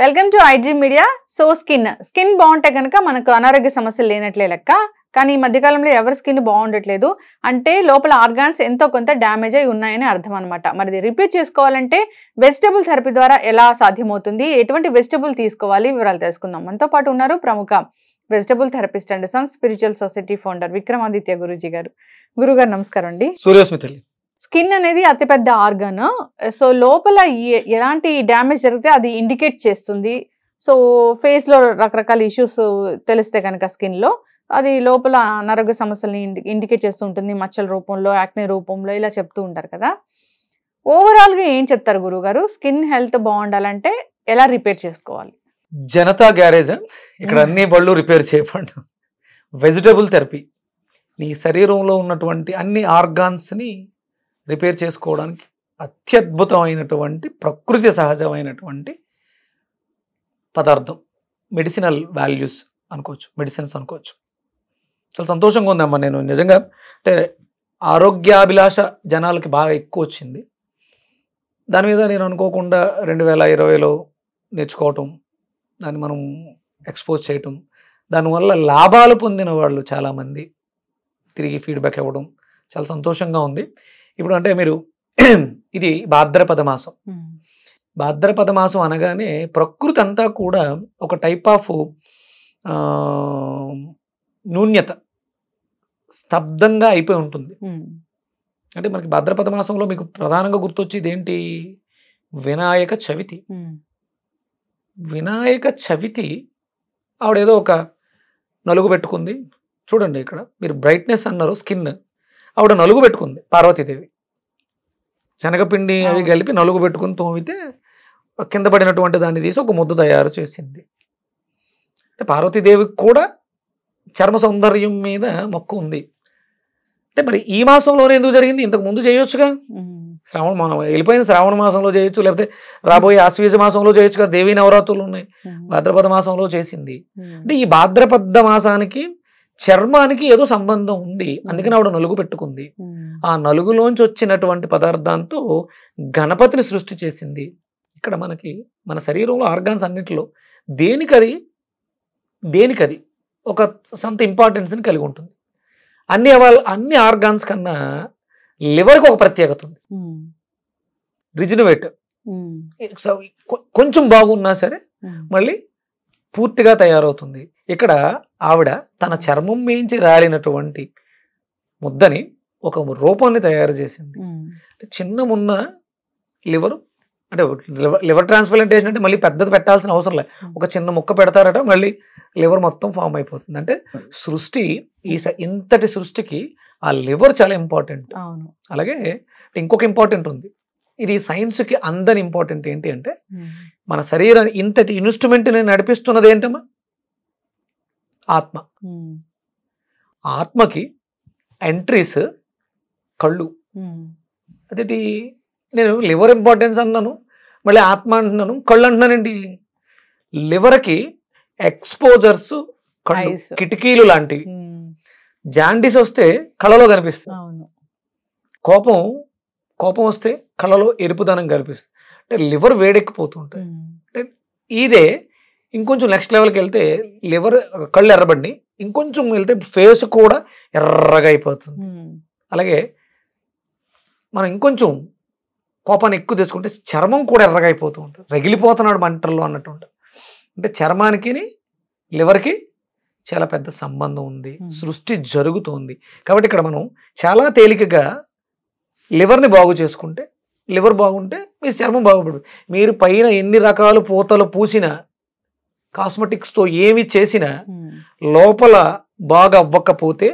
Welcome to iDream media. So skin బాగుంటే కనుక మనకు అనారోగ్య సమస్యలు లేనట్లే లెక్క. కానీ ఈ మధ్యకాలంలో ఎవరి స్కిన్ బాగుండట్లేదు, అంటే లోపల ఆర్గాన్స్ ఎంతో కొంత డ్యామేజ్ అయి ఉన్నాయని అర్థం అనమాట. మరి రిపేర్ చేసుకోవాలంటే వెజిటబుల్ థెరపీ ద్వారా ఎలా సాధ్యమవుతుంది, ఎటువంటి వెజిటబుల్ తీసుకోవాలి, వివరాలు తెలుసుకుందాం. మనతో పాటు ఉన్నారు ప్రముఖ vegetable therapist and Sun Spiritual Society founder Vikramaditya Guruji గారు. గురుగారు నమస్కారం అండి. సూర్యస్మితల్లి, స్కిన్ అనేది అతిపెద్ద ఆర్గన్. సో లోపల ఎలాంటి డ్యామేజ్ జరిగితే అది ఇండికేట్ చేస్తుంది. సో ఫేస్ లో రకరకాల ఇష్యూస్ తెలిస్తే కనుక స్కిన్ లో అది లోపల అనారోగ్య సమస్యల్ని ఇండికేట్ చేస్తూ ఉంటుంది. మచ్చల రూపంలో, యాక్నే రూపంలో ఇలా చెప్తూ ఉంటారు కదా. ఓవరాల్ గా ఏం చెప్తారు గురువు గారు, స్కిన్ హెల్త్ బాగుండాలంటే ఎలా రిపేర్ చేసుకోవాలి? జనతా గ్యారేజ్ ఇక్కడ అన్ని బళ్ళు రిపేర్ చేయబడి వెజిటబుల్ థెరపీ నీ శరీరంలో ఉన్నటువంటి అన్ని ఆర్గాన్స్ ని రిపేర్ చేసుకోవడానికి అత్యద్భుతమైనటువంటి ప్రకృతి సహజమైనటువంటి పదార్థం. మెడిసినల్ వాల్యూస్ అనుకోవచ్చు, మెడిసిన్స్ అనుకోవచ్చు. చాలా సంతోషంగా ఉందమ్మా. నేను నిజంగా అంటే ఆరోగ్యాభిలాష జనాలకి బాగా ఎక్కువ వచ్చింది. దాని మీద నేను అనుకోకుండా 2020లో నేర్చుకోవటం, దాన్ని మనం ఎక్స్పోజ్ చేయటం, దానివల్ల లాభాలు పొందిన వాళ్ళు చాలామంది తిరిగి ఫీడ్బ్యాక్ ఇవ్వడం చాలా సంతోషంగా ఉంది. ఇప్పుడు అంటే మీరు ఇది భాద్రపద మాసం. భాద్రపద మాసం అనగానే ప్రకృతి అంతా కూడా ఒక టైప్ ఆఫ్ న్యూన్యత, స్తబ్దంగా అయిపోయి ఉంటుంది. అంటే మనకి భాద్రపద మాసంలో మీకు ప్రధానంగా గుర్తొచ్చేది ఏంటి? వినాయక చవితి. వినాయక చవితి ఆవిడేదో ఒక నలుగు పెట్టుకుంది. చూడండి ఇక్కడ మీరు బ్రైట్నెస్ అన్నారు, స్కిన్. ఆవిడ నలుగు పెట్టుకుంది, పార్వతీదేవి. శనగపిండి అవి కలిపి నలుగు పెట్టుకుని తోమితే కింద పడినటువంటి దాన్ని తీసి ఒక ముద్ద తయారు చేసింది. అంటే పార్వతీదేవికి కూడా చర్మ సౌందర్యం మీద మక్కువ ఉంది. అంటే మరి ఈ మాసంలోనే ఎందుకు జరిగింది? ఇంతకు ముందు చేయొచ్చుగా. మనం వెళ్ళిపోయిన శ్రావణ మాసంలో చేయొచ్చు, లేకపోతే రాబోయే ఆశ్వీజ మాసంలో చేయొచ్చుగా. దేవీ నవరాత్రులు ఉన్నాయి, భాద్రపద మాసంలో చేసింది. అంటే ఈ భాద్రపద మాసానికి చర్మానికి ఏదో సంబంధం ఉంది, అందుకని ఆవిడ నలుగు పెట్టుకుంది. ఆ నలుగులోంచి వచ్చినటువంటి పదార్థంతో గణపతిని సృష్టి చేసింది. ఇక్కడ మనకి మన శరీరంలో ఆర్గాన్స్ అన్నింటిలో దేనికది ఒక సొంత ఇంపార్టెన్స్ని కలిగి ఉంటుంది. అన్ని ఆర్గాన్స్ కన్నా లివర్కి ఒక ప్రత్యేకత ఉంది. రిజినవేట్ కొంచెం బాగున్నా సరే మళ్ళీ పూర్తిగా తయారవుతుంది. ఇక్కడ ఆవిడ తన చర్మం మించి రాలినటువంటి ముద్దని ఒక రూపాన్ని తయారు చేసింది. చిన్నమున్న లివర్, అంటే లివర్ ట్రాన్స్ప్లాంటేషన్ అంటే మళ్ళీ పెద్దది పెట్టాల్సిన అవసరం లేదు. ఒక చిన్న ముక్క పెడతారట, మళ్ళీ లివర్ మొత్తం ఫామ్ అయిపోతుంది. అంటే సృష్టి, ఇంతటి సృష్టికి ఆ లివర్ చాలా ఇంపార్టెంట్. అలాగే ఇంకొక ఇంపార్టెంట్ ఉంది. ఇది సైన్స్కి అందని ఇంపార్టెంట్ ఏంటి అంటే, మన శరీరాన్ని ఇంతటి ఇన్స్ట్రుమెంట్ని నడిపిస్తున్నది ఏంటమ్మా? ఆత్మ. ఆత్మకి ఎంట్రీస్ కళ్ళు. అదేంటి, నేను లివర్ ఇంపార్టెన్స్ అన్నాను, మళ్ళీ ఆత్మ అంటున్నాను, కళ్ళు అంటున్నానండి. లివర్కి ఎక్స్పోజర్స్ కళ్ళు, కిటికీలు లాంటివి. జాండీస్ వస్తే కళ్ళలో కనిపిస్తుంది. కోపం వస్తే కళ్ళలో ఎరుపుదనం కనిపిస్తుంది. అంటే లివర్ వేడెక్కిపోతుంటుంది. అంటే ఇదే ఇంకొంచెం నెక్స్ట్ లెవెల్కి వెళ్తే లివర్, కళ్ళు ఎర్రబడి ఇంకొంచెం వెళ్తే ఫేస్ కూడా ఎర్రగా అయిపోతుంది. అలాగే మనం ఇంకొంచెం కోపాన్ని ఎక్కువ తెచ్చుకుంటే చర్మం కూడా ఎర్రగా అయిపోతూ ఉంటుంది, రగిలిపోతున్నాడు మంటల్లో అన్నట్టు ఉంటుంది. అంటే చర్మానికి లివర్కి చాలా పెద్ద సంబంధం ఉంది, సృష్టి జరుగుతుంది. కాబట్టి ఇక్కడ మనం చాలా తేలికగా లివర్ని బాగు చేసుకుంటే, లివర్ బాగుంటే మీ చర్మం బాగుపడుతుంది. మీరు పైన ఎన్ని రకాల పూతలు పూసినా, కాస్మెటిక్స్తో ఏమి చేసినా లోపల బాగా అవ్వకపోతే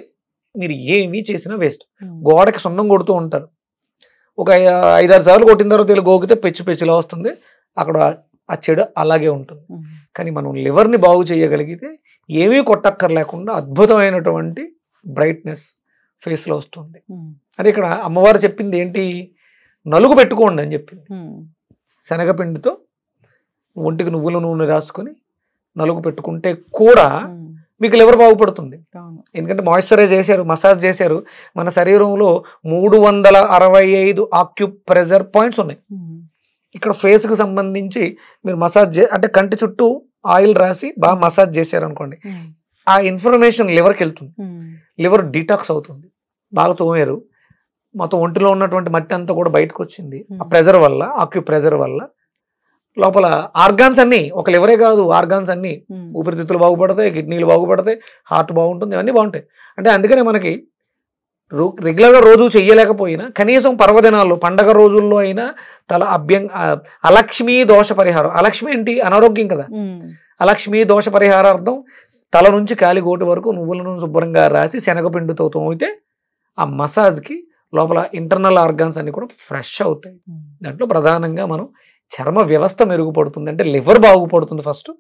మీరు ఏమి చేసినా వేస్ట్. గోడకి సున్నం కొడుతూ ఉంటారు, ఒక 5-6 సార్లు కొట్టిన తర్వాత గోకితే పెచ్చిలా వస్తుంది, అక్కడ ఆ చెడు అలాగే ఉంటుంది. కానీ మనం లివర్ని బాగు చేయగలిగితే ఏమీ కొట్టక్కర్లేకుండా అద్భుతమైనటువంటి బ్రైట్నెస్ ఫేస్లో వస్తుంది. అది ఇక్కడ అమ్మవారు చెప్పింది ఏంటి? నలుగు పెట్టుకోండి అని చెప్పింది. శనగపిండితో ఒంటికి నువ్వుల నూనె రాసుకొని నలుగు పెట్టుకుంటే కూడా మీకు లివర్ బాగుపడుతుంది. ఎందుకంటే మాయిశ్చరైజ్ చేశారు, మసాజ్ చేశారు. మన శరీరంలో 365 ఆక్యుప్రెషర్ పాయింట్స్ ఉన్నాయి. ఇక్కడ ఫేస్కి సంబంధించి మీరు మసాజ్ అంటే కంటి చుట్టూ ఆయిల్ రాసి బాగా మసాజ్ చేశారనుకోండి, ఆ ఇన్ఫర్మేషన్ లివర్కి వెళ్తుంది, లివర్ డీటాక్స్ అవుతుంది, బాగా తోమారు, మొత్తం ఒంటిలో ఉన్నటువంటి మట్టి అంతా కూడా బయటకు వచ్చింది ఆ ప్రెజర్ వల్ల, ఆక్యూ ప్రెజర్ వల్ల. లోపల ఆర్గాన్స్ అన్ని, ఒక లివరే కాదు, ఆర్గాన్స్ అన్ని, ఊపిరితిత్తులు బాగుపడతాయి, కిడ్నీలు బాగుపడతాయి, హార్ట్ బాగుంటుంది, ఇవన్నీ బాగుంటాయి. అంటే అందుకనే మనకి రెగ్యులర్గా రోజు చెయ్యలేకపోయినా కనీసం పర్వదినాల్లో పండగ రోజుల్లో అయినా అలక్ష్మీ దోష పరిహారం. అలక్ష్మి ఏంటి? అనారోగ్యం కదా. అలక్ష్మీ దోష పరిహారార్థం తల నుంచి కాలి గోటి వరకు నువ్వుల నూనె శుభ్రంగా రాసి శనగపిండితో తోమితే ఆ మసాజ్కి లోపల ఇంటర్నల్ ఆర్గాన్స్ అన్ని కూడా ఫ్రెష్ అవుతాయి. దాంట్లో ప్రధానంగా మనం చర్మ వ్యవస్థ మెరుగుపడుతుంది, అంటే లివర్ బాగుపడుతుంది ఫస్ట్,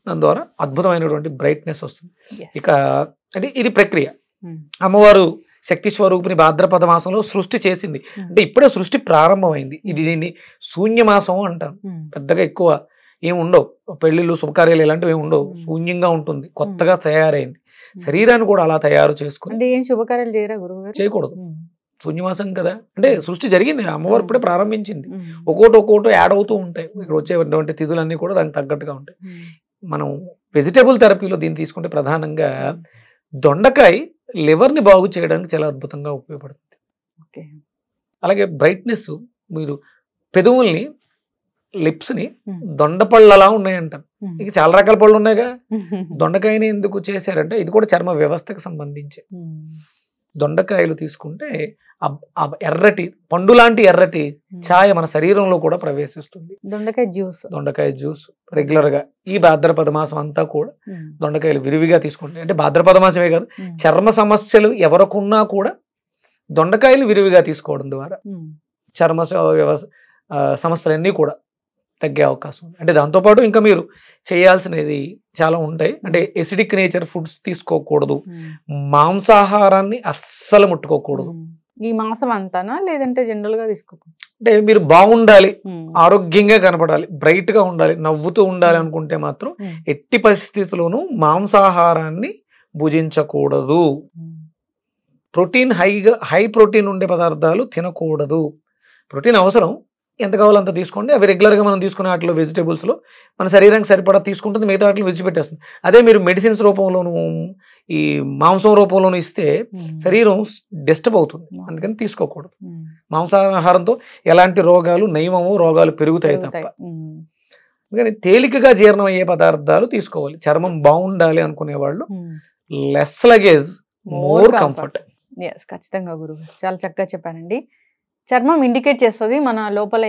దాని ద్వారా అద్భుతమైనటువంటి బ్రైట్నెస్ వస్తుంది. ఇక అంటే ఇది ప్రక్రియ. అమ్మవారు శక్తి స్వరూపిణి భాద్రపద మాసంలో సృష్టి చేసింది, అంటే ఇప్పుడే సృష్టి ప్రారంభమైంది. ఇది దీన్ని శూన్యమాసం అంటారు. పెద్దగా ఎక్కువ ఏమి ఉండవు, పెళ్లిళ్ళు శుభకార్యాలు ఇలాంటివి ఏమి ఉండవు, శూన్యంగా ఉంటుంది, కొత్తగా తయారైంది. శరీరాన్ని కూడా అలా తయారు చేసుకుని ఏం శుభకార్యాలు చేయరా గురువు చేయకూడదు, శూన్యమాసం కదా. అంటే సృష్టి జరిగింది, అమ్మవారు ఇప్పుడే ప్రారంభించింది, ఒక్కోటి యాడ్ అవుతూ ఉంటాయి. ఇక్కడ వచ్చేటువంటి తిథులన్నీ కూడా దానికి తగ్గట్టుగా ఉంటాయి. మనం వెజిటేబుల్ థెరపీలో దీన్ని తీసుకుంటే ప్రధానంగా దొండకాయ లివర్ని బాగు చేయడానికి చాలా అద్భుతంగా ఉపయోగపడుతుంది. అలాగే బ్రైట్నెస్, మీరు పెదవుల్ని లిప్స్ని దొండపళ్ళు అలా ఉన్నాయంటారు. ఇక చాలా రకాల పళ్ళు ఉన్నాయిగా, దొండకాయని ఎందుకు చేశారంటే ఇది కూడా చర్మ వ్యవస్థకు సంబంధించి. దొండకాయలు తీసుకుంటే ఎర్రటి పండు లాంటి ఎర్రటి ఛాయ మన శరీరంలో కూడా ప్రవేశిస్తుంది. దొండకాయ జ్యూస్ రెగ్యులర్ గా ఈ భాద్రపద మాసం అంతా కూడా దొండకాయలు విరివిగా తీసుకుంటాయి. అంటే భాద్రపద మాసమే కాదు, చర్మ సమస్యలు ఎవరికున్నా కూడా దొండకాయలు విరివిగా తీసుకోవడం ద్వారా చర్మ సమస్యలన్నీ కూడా తగ్గే అవకాశం ఉంది. అంటే దాంతోపాటు ఇంకా మీరు చేయాల్సినది చాలా ఉంటాయి. అంటే ఎసిడిక్ నేచర్ ఫుడ్స్ తీసుకోకూడదు, మాంసాహారాన్ని అస్సలు ముట్టుకోకూడదు. ఈ మాసం అంతానా లేదంటే జనరల్ గా తీసుకోకూడదు? అంటే మీరు బాగుండాలి, ఆరోగ్యంగా కనపడాలి, బ్రైట్ గా ఉండాలి, నవ్వుతూ ఉండాలి అనుకుంటే మాత్రం ఎట్టి పరిస్థితుల్లోనూ మాంసాహారాన్ని భుజించకూడదు. ప్రోటీన్ హై ప్రోటీన్ ఉండే పదార్థాలు తినకూడదు. ప్రోటీన్ అవసరం, ఎంత కావాలో అంత తీసుకోండి. అవి రెగ్యులర్గా మనం తీసుకునే వాటిలో వెజిటేబుల్స్లో మన శరీరానికి సరిపడా తీసుకుంటుంది, మిగతా వాటిలో విడిచిపెట్టేస్తుంది. అదే మీరు మెడిసిన్స్ రూపంలోనూ ఈ మాంసం రూపంలోనూ ఇస్తే శరీరం డిస్టర్బ్ అవుతుంది, అందుకని తీసుకోకూడదు. మాంసాహారంతో ఎలాంటి రోగాలు నయమమో, రోగాలు పెరుగుతాయి తప్ప. అందుకని తేలికగా జీర్ణం అయ్యే పదార్థాలు తీసుకోవాలి. చర్మం బాగుండాలి అనుకునే వాళ్ళు లెస్ లగేజ్, మోర్ కంఫర్ట్. ఖచ్చితంగా గురువు చాలా చక్కగా చెప్పానండి. చర్మం ఇండికేట్ చేస్తుంది మన లోపల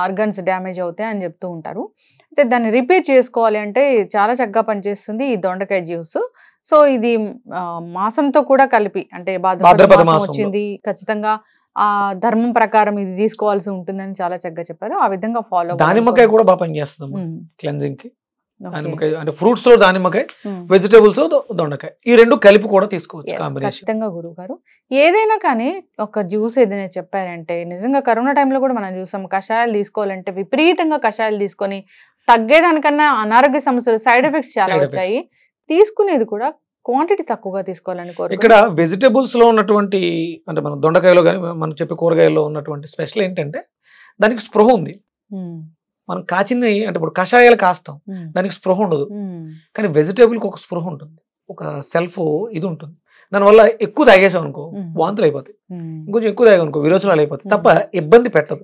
ఆర్గన్స్ డ్యామేజ్ అవుతాయి అని చెప్తూ ఉంటారు. అయితే దాన్ని రిపేర్ చేసుకోవాలి అంటే చాలా చక్కగా పనిచేస్తుంది ఈ దొండకాయ జ్యూస్. సో ఇది మాసంతో కూడా కలిపి, అంటే భాద్రపద మాసం వచ్చింది, ఖచ్చితంగా ఆ ధర్మం ప్రకారం ఇది తీసుకోవాల్సి ఉంటుందని చాలా చక్కగా చెప్పారు. ఆ విధంగా ఫాలో. దానిమ్మకాయ కూడా బాగా పనిచేస్తుంది క్లెన్జింగ్ కి. దానిమ్మకాయ అంటే ఫ్రూట్స్ లో దానిమ్మకాయ, వెజిటేబుల్స్ లో దొండకాయ, ఈ రెండు కలిపి కూడా తీసుకోవచ్చు కాంబినేషన్. ఖచ్చితంగా గురువు గారు ఏదైనా కానీ ఒక జ్యూస్ ఏదైనా చెప్పారంటే, నిజంగా కరోనా టైంలో కూడా మనం చూసాం, కషాయాలు తీసుకోవాలంటే విపరీతంగా కషాయాలు తీసుకొని తగ్గేదానికన్నా అనారోగ్య సమస్యలు, సైడ్ ఎఫెక్ట్స్ చాలా వచ్చాయి. తీసుకునేది కూడా క్వాంటిటీ తక్కువగా తీసుకోవాలని కోరు. ఇక్కడ వెజిటేబుల్స్ లో ఉన్నటువంటి, అంటే మన దొండకాయలో కానీ మనం చెప్పే కూరగాయల్లో ఉన్నటువంటి స్పెషల్ ఏంటంటే దానికి స్పృహ ఉంది. మనం కాచింది అంటే ఇప్పుడు కషాయాలు కాస్తాం, దానికి స్పృహ ఉండదు. కానీ వెజిటేబుల్కి ఒక స్పృహ ఉంటుంది, ఒక సెల్ఫ్ ఇది ఉంటుంది. దానివల్ల ఎక్కువ తాగేసాం అనుకో వాంతులు అయిపోతాయి, ఇంకొంచెం ఎక్కువ తాగాం అనుకో విరోచనాలు అయిపోతాయి, తప్ప ఇబ్బంది పెట్టదు.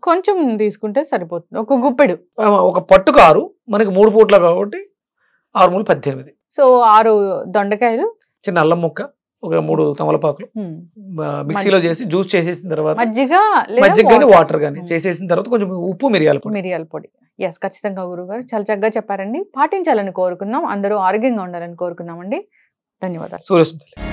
కొంచెం తీసుకుంటే సరిపోతుంది, ఒక గుప్పెడు, ఒక పట్టుకు 6, మనకి 3 పూట్ల కాబట్టి 6 మూలు 18. సో 6 దొండకాయలు, చిన్న అల్లం ముక్క, ఒక 3 తమలపాకులు మిక్సీలో చేసి జ్యూస్ చేసేసిన తర్వాత మజ్జిగ కానీ వాటర్ కానీ చేసేసిన తర్వాత కొంచెం ఉప్పు, మిరియాల పొడి. ఎస్, ఖచ్చితంగా గురువు గారు చాలా చక్కగా చెప్పారండి. పాటించాలని కోరుకుందాం, అందరూ ఆరోగ్యంగా ఉండాలని కోరుకుందామండి. ధన్యవాదాలు. సూర్యస్మిత.